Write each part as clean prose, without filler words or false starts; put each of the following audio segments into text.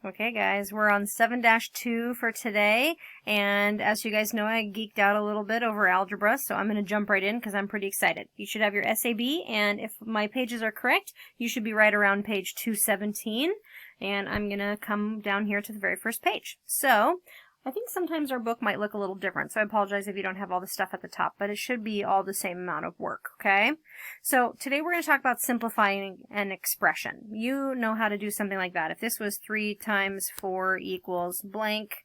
Okay guys, we're on 7-2 for today, and as you guys know, I geeked out a little bit over algebra, so I'm going to jump right in because I'm pretty excited. You should have your SAB, and if my pages are correct, you should be right around page 217, and I'm going to come down here to the very first page. So, I think sometimes our book might look a little different, so I apologize if you don't have all the stuff at the top, but it should be all the same amount of work, okay? So today we're going to talk about simplifying an expression. You know how to do something like that. If this was 3 times 4 equals blank,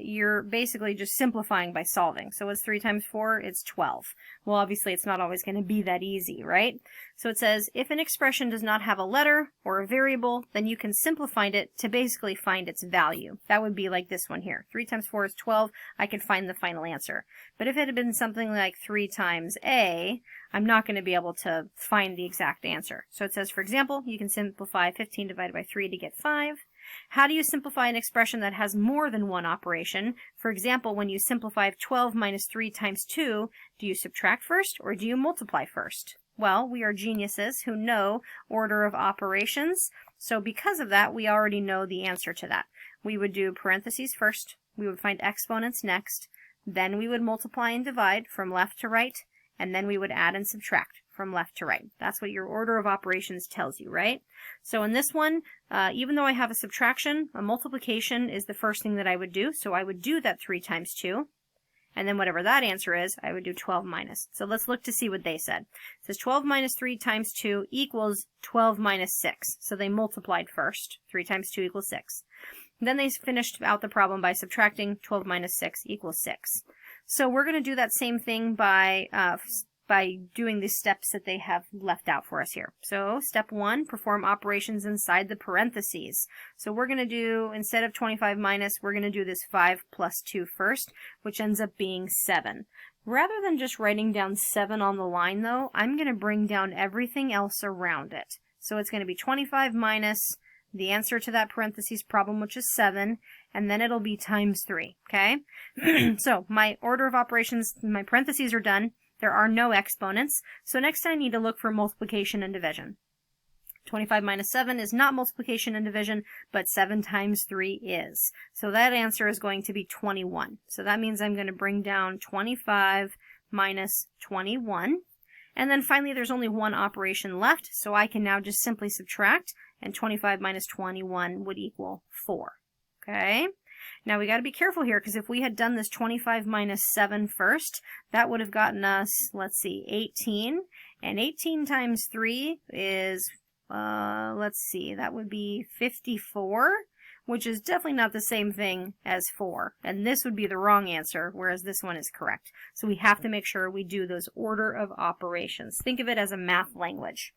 you're basically just simplifying by solving. So what's 3 times 4? It's 12. Well, obviously it's not always going to be that easy, right? So it says, if an expression does not have a letter or a variable, then you can simplify it to basically find its value. That would be like this one here. 3 times 4 is 12. I could find the final answer. But if it had been something like 3 times a, I'm not going to be able to find the exact answer. So it says, for example, you can simplify 15 divided by 3 to get 5. How do you simplify an expression that has more than one operation? For example, when you simplify 12 minus 3 times 2, do you subtract first or do you multiply first? Well, we are geniuses who know order of operations, so because of that, we already know the answer to that. We would do parentheses first, we would find exponents next, then we would multiply and divide from left to right, and then we would add and subtract from left to right. That's what your order of operations tells you, right? So in this one, even though I have a subtraction, a multiplication is the first thing that I would do. So I would do that 3 times 2. And then whatever that answer is, I would do 12 minus. So let's look to see what they said. It says 12 minus 3 times 2 equals 12 minus 6. So they multiplied first. 3 times 2 equals 6. Then they finished out the problem by subtracting 12 minus 6 equals 6. So we're going to do that same thing by doing the steps that they have left out for us here. So step 1, perform operations inside the parentheses. So we're going to do, instead of 25 minus, we're going to do this 5 plus 2 first, which ends up being 7. Rather than just writing down 7 on the line though, I'm going to bring down everything else around it. So it's going to be 25 minus the answer to that parentheses problem, which is 7, and then it'll be times 3, okay? So my order of operations, my parentheses are done. There are no exponents, so next I need to look for multiplication and division. 25 minus 7 is not multiplication and division, but 7 times 3 is. So that answer is going to be 21. So that means I'm going to bring down 25 minus 21. And then finally there's only one operation left, so I can now just simply subtract, and 25 minus 21 would equal 4. Okay? Now we got to be careful here, because if we had done this 25 minus 7 first, that would have gotten us, let's see, 18. And 18 times 3 is, let's see, that would be 54, which is definitely not the same thing as 4. And this would be the wrong answer, whereas this one is correct. So we have to make sure we do those order of operations. Think of it as a math language.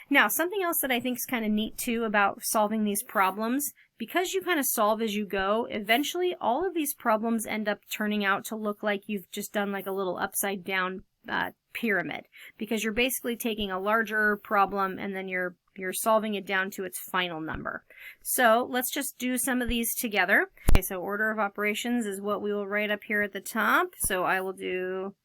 Now, something else that I think is kind of neat too about solving these problems, because you kind of solve as you go, eventually all of these problems end up turning out to look like you've just done like a little upside down pyramid, because you're basically taking a larger problem and then you're solving it down to its final number. So let's just do some of these together. Okay, so order of operations is what we will write up here at the top. So I will do,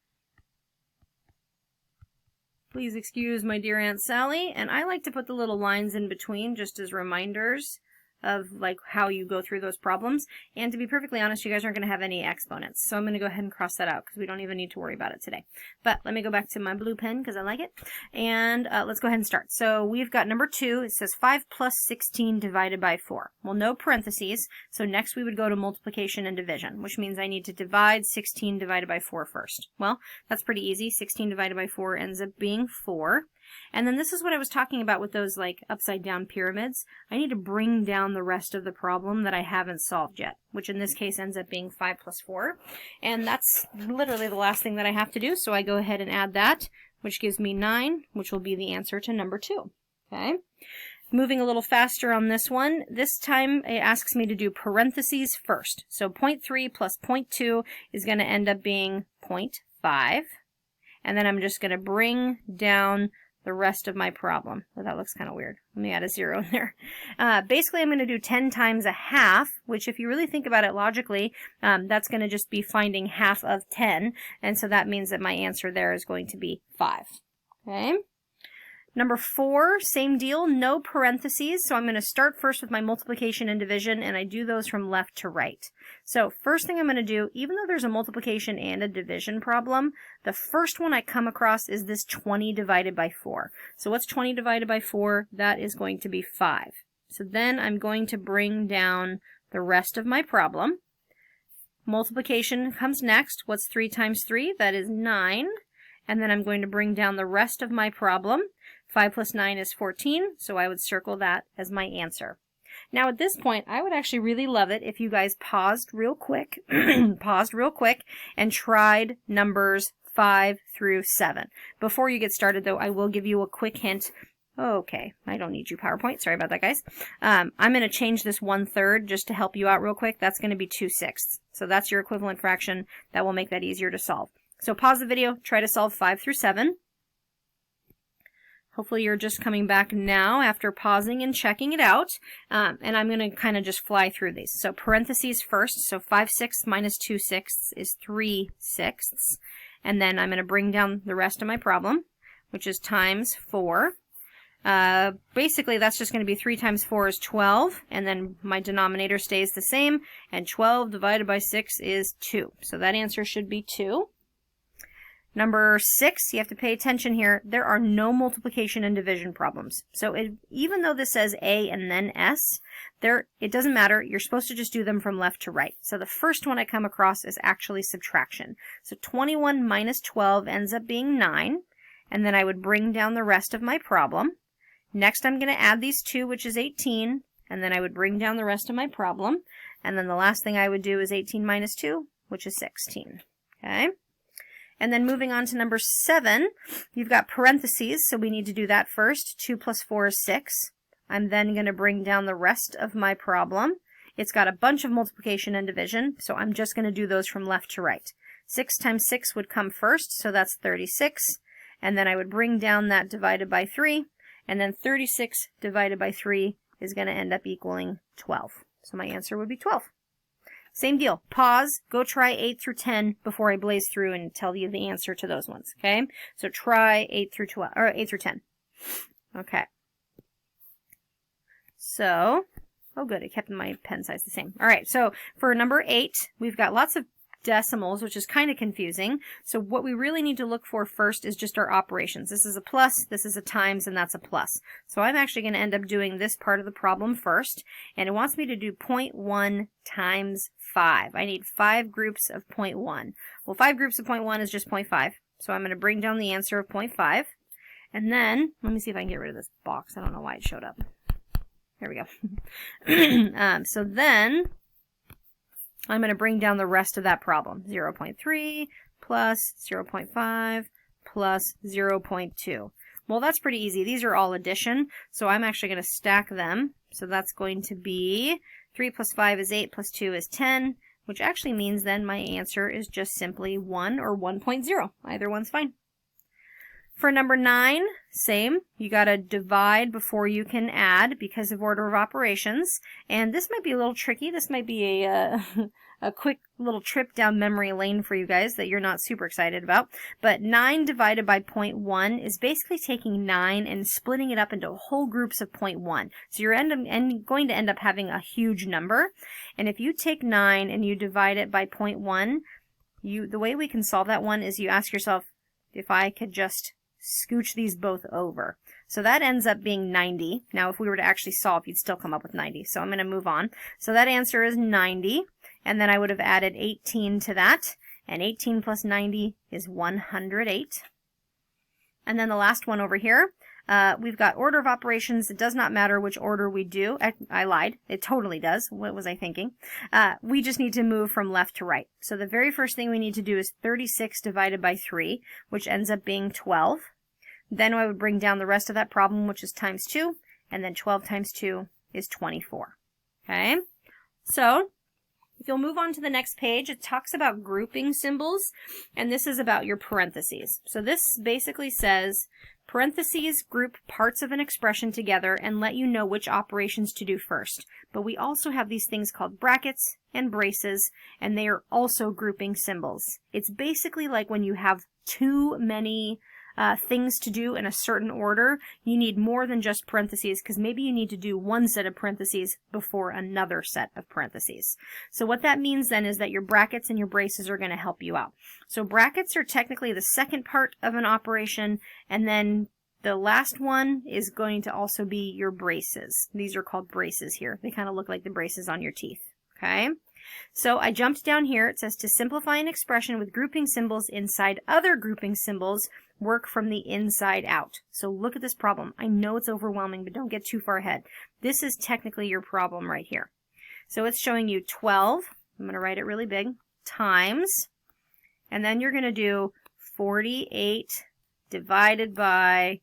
please excuse my dear Aunt Sally, and I like to put the little lines in between just as reminders of like how you go through those problems. And to be perfectly honest, you guys aren't going to have any exponents. So I'm going to go ahead and cross that out because we don't even need to worry about it today. But let me go back to my blue pen because I like it. And let's go ahead and start. So we've got number 2. It says 5 plus 16 divided by 4. Well, no parentheses. So next we would go to multiplication and division, which means I need to divide 16 divided by 4 first. Well, that's pretty easy. 16 divided by 4 ends up being 4. And then this is what I was talking about with those like upside down pyramids. I need to bring down the rest of the problem that I haven't solved yet, which in this case ends up being 5 plus 4. And that's literally the last thing that I have to do. So I go ahead and add that, which gives me 9, which will be the answer to number 2. Okay. Moving a little faster on this one. This time it asks me to do parentheses first. So 0.3 plus 0.2 is going to end up being 0.5. And then I'm just going to bring down the rest of my problem. Well, that looks kind of weird. Let me add a 0 in there. Basically, I'm going to do 10 times a half, which if you really think about it logically, that's going to just be finding half of 10. And so that means that my answer there is going to be 5. Okay? Number 4, same deal, no parentheses. So I'm going to start first with my multiplication and division, and I do those from left to right. So first thing I'm going to do, even though there's a multiplication and a division problem, the first one I come across is this 20 divided by 4. So what's 20 divided by 4? That is going to be 5. So then I'm going to bring down the rest of my problem. Multiplication comes next. What's 3 times 3? That is 9. And then I'm going to bring down the rest of my problem. 5 plus 9 is 14, so I would circle that as my answer. Now at this point, I would actually really love it if you guys paused real quick, and tried numbers 5 through 7. Before you get started though, I will give you a quick hint. Okay, I don't need you PowerPoint, sorry about that guys. I'm going to change this 1/3 just to help you out real quick. That's going to be 2/6. So that's your equivalent fraction. That will make that easier to solve. So pause the video, try to solve 5 through 7. Hopefully you're just coming back now after pausing and checking it out. And I'm going to kind of just fly through these. So parentheses first. So 5/6 minus 2/6 is 3/6. And then I'm going to bring down the rest of my problem, which is times 4. Basically that's just going to be 3 times 4 is 12. And then my denominator stays the same. And 12 divided by 6 is 2. So that answer should be 2. Number 6, you have to pay attention here. There are no multiplication and division problems. So even though this says A and then S, it doesn't matter. You're supposed to just do them from left to right. So the first one I come across is actually subtraction. So 21 minus 12 ends up being 9. And then I would bring down the rest of my problem. Next I'm going to add these 2, which is 18. And then I would bring down the rest of my problem. And then the last thing I would do is 18 minus 2, which is 16. Okay? And then moving on to number 7, you've got parentheses, so we need to do that first. 2 plus 4 is 6. I'm then going to bring down the rest of my problem. It's got a bunch of multiplication and division, so I'm just going to do those from left to right. 6 times 6 would come first, so that's 36. And then I would bring down that divided by 3. And then 36 divided by 3 is going to end up equaling 12. So my answer would be 12. Same deal. Pause. Go try 8 through 10 before I blaze through and tell you the answer to those ones. Okay? So try 8 through 12 or 8 through 10. Okay. So, oh good, it kept my pen size the same. All right. So for number 8, we've got lots of decimals, which is kind of confusing. So what we really need to look for first is just our operations. This is a plus, this is a times, and that's a plus. So I'm actually going to end up doing this part of the problem first, and it wants me to do 0.1 times 5. I need 5 groups of 0.1. Well, 5 groups of 0.1 is just 0.5. So I'm going to bring down the answer of 0.5. And then, let me see if I can get rid of this box. I don't know why it showed up. There we go. So then I'm going to bring down the rest of that problem. 0.3 plus 0.5 plus 0.2. Well, that's pretty easy. These are all addition, so I'm actually going to stack them. So that's going to be 3 plus 5 is 8 plus 2 is 10, which actually means then my answer is just simply 1 or 1.0. Either one's fine. For number 9, same. You got to divide before you can add because of order of operations. And this might be a little tricky. This might be a quick little trip down memory lane for you guys that you're not super excited about. But 9 divided by 0.1 is basically taking 9 and splitting it up into whole groups of 0.1. So you're going to end up having a huge number. And if you take 9 and you divide it by 0.1, the way we can solve that one is you ask yourself, if I could just scooch these both over. So that ends up being 90. Now, if we were to actually solve, you'd still come up with 90. So I'm going to move on. So that answer is 90. And then I would have added 18 to that. And 18 plus 90 is 108. And then the last one over here, we've got order of operations. It does not matter which order we do. I lied. It totally does. What was I thinking? We just need to move from left to right. So the very first thing we need to do is 36 divided by 3, which ends up being 12. Then I would bring down the rest of that problem, which is times 2. And then 12 times 2 is 24. Okay? So if you'll move on to the next page, it talks about grouping symbols, and this is about your parentheses. So this basically says, parentheses group parts of an expression together and let you know which operations to do first. But we also have these things called brackets and braces, and they are also grouping symbols. It's basically like when you have too many things to do in a certain order, you need more than just parentheses, because maybe you need to do one set of parentheses before another set of parentheses. So what that means then is that your brackets and your braces are going to help you out. So brackets are technically the second part of an operation, and then the last one is going to also be your braces. These are called braces here. They kind of look like the braces on your teeth. Okay? So I jumped down here. It says to simplify an expression with grouping symbols inside other grouping symbols, work from the inside out. So look at this problem. I know it's overwhelming, but don't get too far ahead. This is technically your problem right here. So it's showing you 12. I'm going to write it really big. Times. And then you're going to do 48 divided by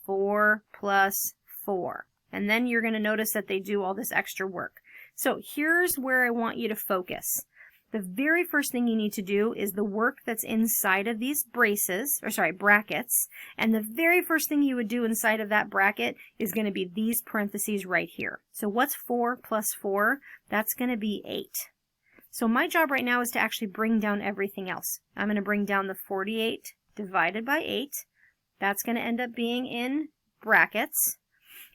4 plus 4. And then you're going to notice that they do all this extra work. So here's where I want you to focus. The very first thing you need to do is the work that's inside of these brackets. And the very first thing you would do inside of that bracket is going to be these parentheses right here. So what's 4 plus 4? That's going to be 8. So my job right now is to actually bring down everything else. I'm going to bring down the 48 divided by 8. That's going to end up being in brackets.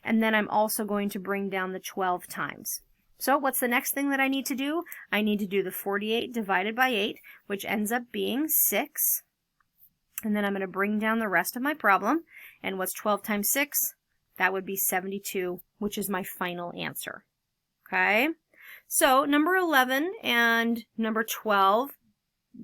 And then I'm also going to bring down the 12 times. So what's the next thing that I need to do? I need to do the 48 divided by 8, which ends up being 6. And then I'm going to bring down the rest of my problem. And what's 12 times 6? That would be 72, which is my final answer. Okay? So number 11 and number 12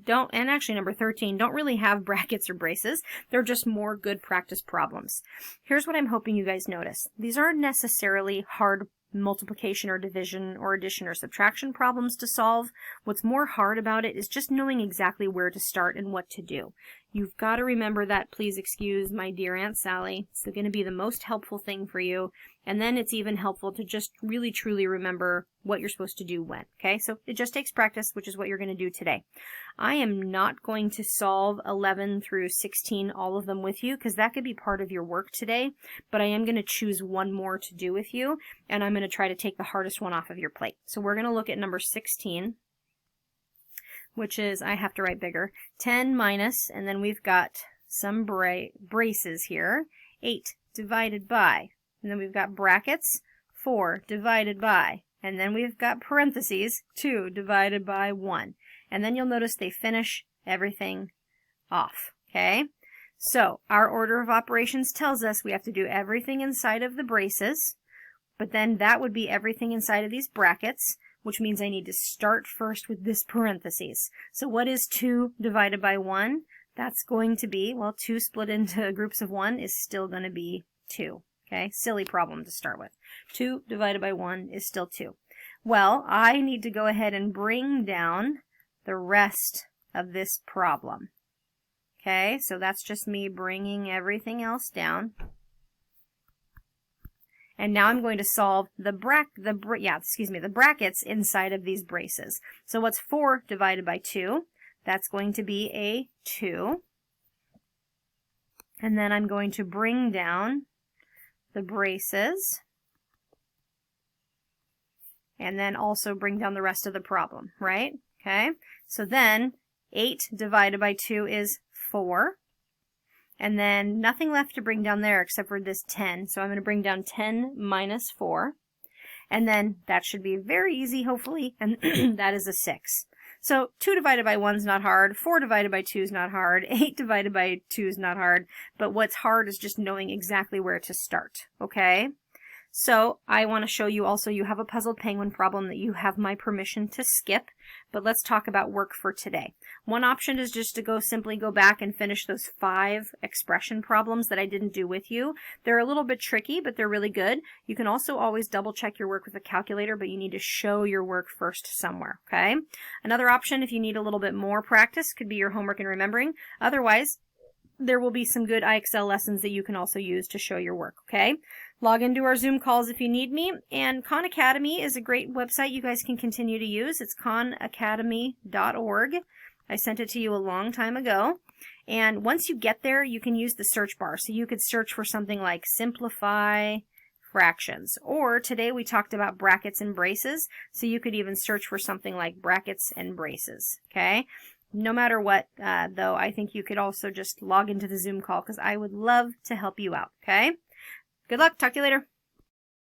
and actually number 13 don't really have brackets or braces. They're just more good practice problems. Here's what I'm hoping you guys notice. These aren't necessarily hard multiplication or division or addition or subtraction problems to solve. What's more hard about it is just knowing exactly where to start and what to do. You've got to remember that, please excuse my dear Aunt Sally. It's going to be the most helpful thing for you. And then it's even helpful to just really truly remember what you're supposed to do when. Okay, so it just takes practice, which is what you're going to do today. I am not going to solve 11 through 16, all of them with you, because that could be part of your work today. But I am going to choose one more to do with you, and I'm going to try to take the hardest one off of your plate. So we're going to look at number 16. Which is, I have to write bigger, 10 minus, and then we've got some braces here, 8 divided by, and then we've got brackets, 4 divided by, and then we've got parentheses, 2 divided by 1. And then you'll notice they finish everything off, okay? So our order of operations tells us we have to do everything inside of the braces, but then that would be everything inside of these brackets, which means I need to start first with this parentheses. So what is 2 divided by 1? That's going to be, well, 2 split into groups of 1 is still going to be 2. Okay, silly problem to start with. 2 divided by 1 is still 2. Well, I need to go ahead and bring down the rest of this problem. Okay, so that's just me bringing everything else down. And now I'm going to solve the brackets inside of these braces. So what's 4 divided by 2? That's going to be a 2. And then I'm going to bring down the braces. And then also bring down the rest of the problem, right? Okay. So then 8 divided by 2 is 4. And then nothing left to bring down there except for this 10. So I'm going to bring down 10 minus 4. And then that should be very easy, hopefully. And that is a 6. So 2 divided by 1 is not hard. 4 divided by 2 is not hard. 8 divided by 2 is not hard. But what's hard is just knowing exactly where to start. Okay? So I want to show you also, you have a puzzled penguin problem that you have my permission to skip, but let's talk about work for today. One option is just to simply go back and finish those 5 expression problems that I didn't do with you. They're a little bit tricky, but they're really good. You can also always double check your work with a calculator, but you need to show your work first somewhere, okay? Another option, if you need a little bit more practice, could be your homework and remembering. Otherwise, there will be some good IXL lessons that you can also use to show your work, okay? Log into our Zoom calls if you need me, and Khan Academy is a great website you guys can continue to use. It's khanacademy.org. I sent it to you a long time ago, and once you get there, you can use the search bar. So you could search for something like simplify fractions, or today we talked about brackets and braces, so you could even search for something like brackets and braces, okay? No matter what, though, I think you could also just log into the Zoom call because I would love to help you out, okay? Good luck. Talk to you later.